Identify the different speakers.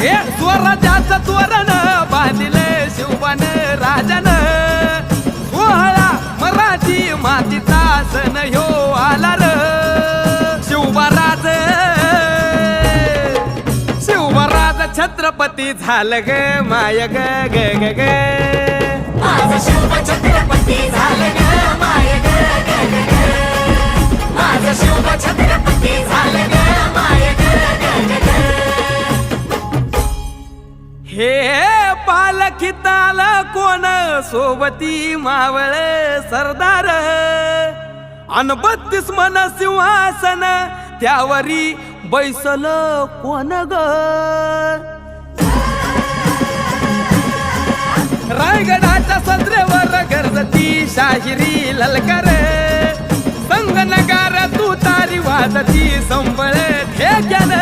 Speaker 1: हे स्वराज्याचं तोरण बांधिले शिवबान राजन सोहळा मराठी मातीचा सण ह्यो आला र शिवबाराज छत्रपती झालं ग माय ग ग ग ग
Speaker 2: माझं शिव छत्रपती झालं ग माय ग ग ग ग माझं शिव छत्रपती झालं ग माय ग ग ग ग
Speaker 1: हे पालखीताल कोण सोबती मावळ सरदार अन 32 मन सिंहासन त्यावरी बैसल कोण ग रायगडाच्या सत्रेवर गरजती शाहिरी ललकर संगनगार तू तारी वाजती संबळ ठेक्यान